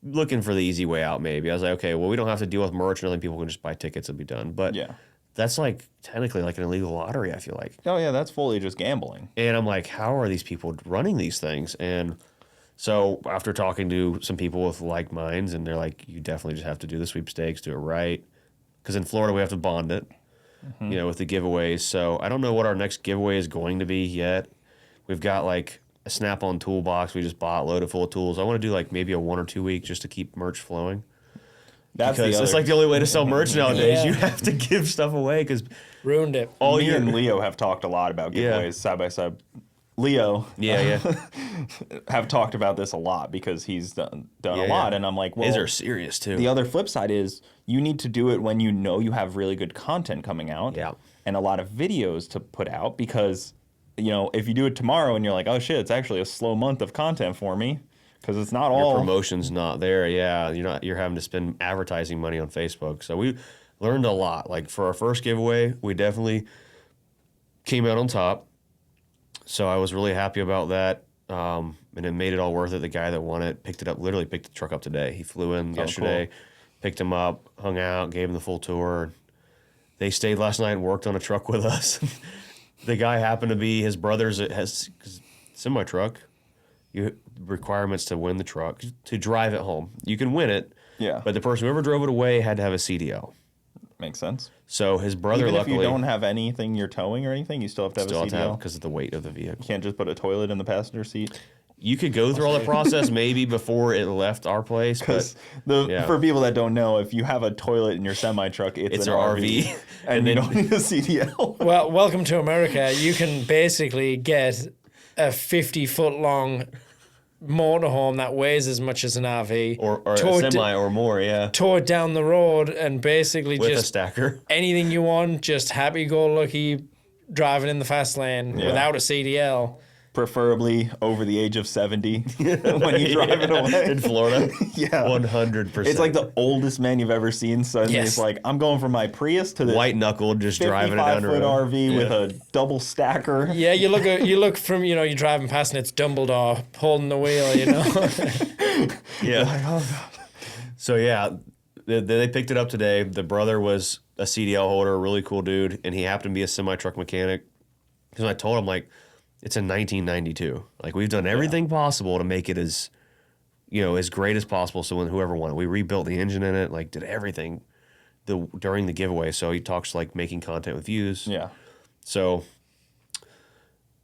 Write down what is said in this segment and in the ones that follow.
looking for the easy way out maybe. I was like, okay, well, we don't have to deal with merch and other people can just buy tickets and be done. But that's like technically like an illegal lottery, I feel like. Oh, yeah, that's fully just gambling. And I'm like, how are these people running these things? And so after talking to some people with like minds, and they're like, you definitely just have to do the sweepstakes, do it right. Because in Florida, we have to bond it, you know, with the giveaways. So I don't know what our next giveaway is going to be yet. We've got like a Snap-on toolbox we just bought, loaded full of tools. I want to do like maybe a 1 or 2 week just to keep merch flowing. Because it's like the only way to sell merch nowadays. Yeah. You have to give stuff away because ruined it. Me and Leo have talked a lot about giveaways side by side. Leo, have talked about this a lot because he's done a lot, and I'm like, well, these are serious too. The other flip side is you need to do it when you know you have really good content coming out, and a lot of videos to put out because, you know, if you do it tomorrow and you're like, oh shit, it's actually a slow month of content for me. Because it's not all... Your promotion's not there, You're having to spend advertising money on Facebook. So we learned a lot. Like, for our first giveaway, we definitely came out on top. So I was really happy about that. And it made it all worth it. The guy that won it picked the truck up today. He flew in yesterday, picked him up, hung out, gave him the full tour. They stayed last night and worked on a truck with us. The guy happened to be his brother's semi-truck. Requirements to win the truck, to drive it home. You can win it, but the person who ever drove it away had to have a CDL. Makes sense. So his brother, even luckily... if you don't have anything you're towing or anything, you still have to have a CDL? Because of the weight of the vehicle. You can't just put a toilet in the passenger seat? You could go through all the process maybe before it left our place. Because for people that don't know, if you have a toilet in your semi-truck, it's an RV. And you don't need a CDL. Well, welcome to America. You can basically get a 50-foot-long motorhome that weighs as much as an RV. Or a semi or more, tow it down the road and basically with just... a stacker. Anything you want, just happy-go-lucky driving in the fast lane without a CDL. Preferably over the age of 70 when you drive it away. In Florida? 100%. It's like the oldest man you've ever seen. Suddenly it's like, I'm going from my Prius to this white-knuckled, just driving it down the road. 55-foot RV with a double stacker. Yeah, you look from, you're driving past and it's Dumbledore holding the wheel, Like, oh, God. So, they picked it up today. The brother was a CDL holder, a really cool dude, and he happened to be a semi-truck mechanic. Because I told him, like, it's in 1992. Like, we've done everything possible to make it as, as great as possible. So when whoever won it, we rebuilt the engine in it, like did everything during the giveaway. So he talks like making content with views. Yeah. So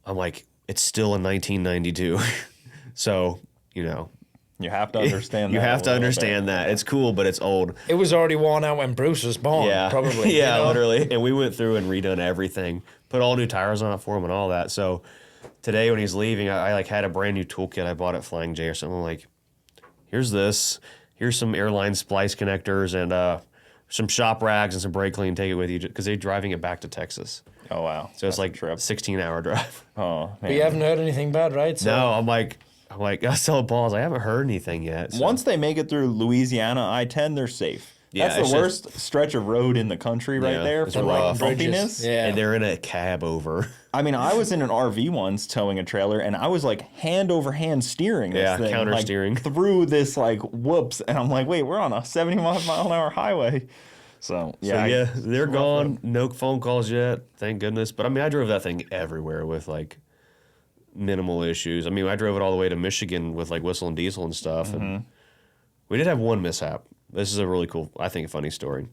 I'm like, it's still in 1992. So, you have to understand that. You have to understand that. It's cool, but it's old. It was already worn out when Bruce was born, probably. Literally. And we went through and redone everything, put all new tires on it for him and all that. So today when he's leaving, I like had a brand new toolkit I bought at Flying J or something. Like, here's this. Here's some airline splice connectors and some shop rags and some brake clean. Take it with you because they're driving it back to Texas. Oh, wow. So it's like a 16-hour drive. Oh, man. But you haven't heard anything bad, right? So no, I'm like, I was telling Paul, I haven't heard anything yet. So. Once they make it through Louisiana I-10, they're safe. Yeah, that's the worst stretch of road in the country right there for like bumpiness. Yeah. And they're in a cab over. I mean, I was in an RV once towing a trailer, and I was like hand over hand steering this thing. Counter like, steering. Through this like whoops. And I'm like, wait, we're on a 70-mile-an-hour highway. So, they're gone. No phone calls yet. Thank goodness. But I mean, I drove that thing everywhere with like minimal issues. I mean, I drove it all the way to Michigan with like whistle and diesel and stuff. Mm-hmm. And we did have one mishap. This is a really cool, I think, a funny story.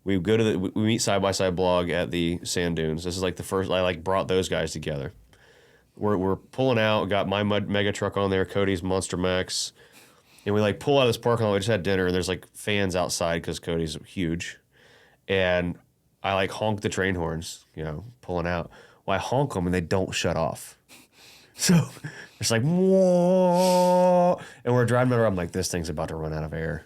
We meet Side by Side Blog at the sand dunes. This is like the first, I like brought those guys together. We're pulling out, got my mega truck on there, Cody's Monster Max, and we like pull out of this parking lot. We just had dinner, and there's like fans outside because Cody's huge. And I like honk the train horns, pulling out. Well, I honk them and they don't shut off. So it's like, whoa. And we're driving around. I'm like, this thing's about to run out of air.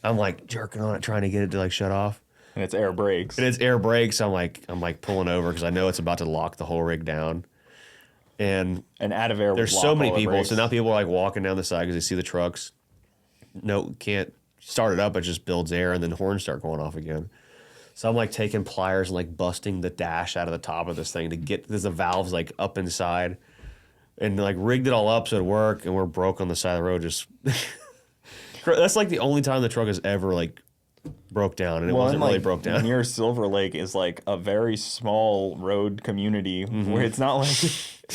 I'm like jerking on it, trying to get it to like shut off. And it's air brakes. I'm like pulling over because I know it's about to lock the whole rig down. And out of air. There's so many people. So now people are like walking down the side because they see the trucks. No, can't start it up. It just builds air, and then horns start going off again. So I'm like taking pliers and like busting the dash out of the top of this thing to get there's the valves like up inside, and like rigged it all up so it'd work. And we're broke on the side of the road, just. That's like the only time the truck has ever like broke down, and it wasn't really broke down. Near Silver Lake is like a very small road community where it's not like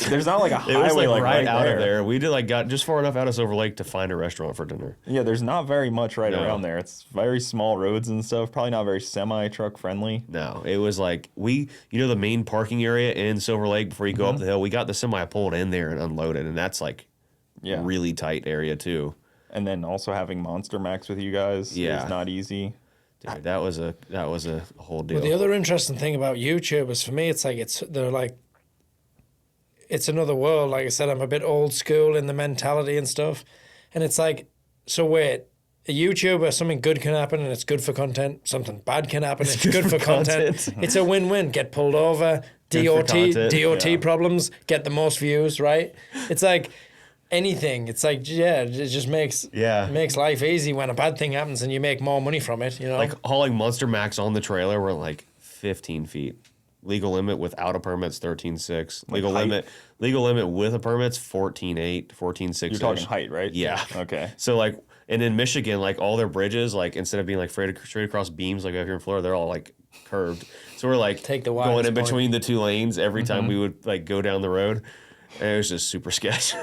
there's not like a highway It was like right out there. of there. We did like got just far enough out of Silver Lake to find a restaurant for dinner. Yeah, there's not very much around No. there. It's very small roads and stuff. Probably not very semi-truck friendly. No, it was like the main parking area in Silver Lake before you go up the hill. We got the semi pulled in there and unloaded, and that's like really tight area too. And then also having Monster Max with you guys is not easy. Dude, that was a whole deal. Well, the other interesting thing about YouTube is for me, it's another world. Like I said, I'm a bit old school in the mentality and stuff. And it's like, so wait, a YouTuber, something good can happen and it's good for content. Something bad can happen, it's good for content. It's a win-win. Get pulled over, DOT problems, get the most views, right? It's like anything. It's like, it just makes life easy when a bad thing happens and you make more money from it, you know? Like hauling Monster Max on the trailer, we're like 15 feet. Legal limit without a permit's 13.6. Legal limit with a permit's 14.8, 14.6. You're talking height, right? Yeah. Okay. So like, and in Michigan, like all their bridges, like instead of being like straight across beams like over here in Florida, they're all like curved. So we're like going in between the two lanes every time we would like go down the road. And it was just super sketch.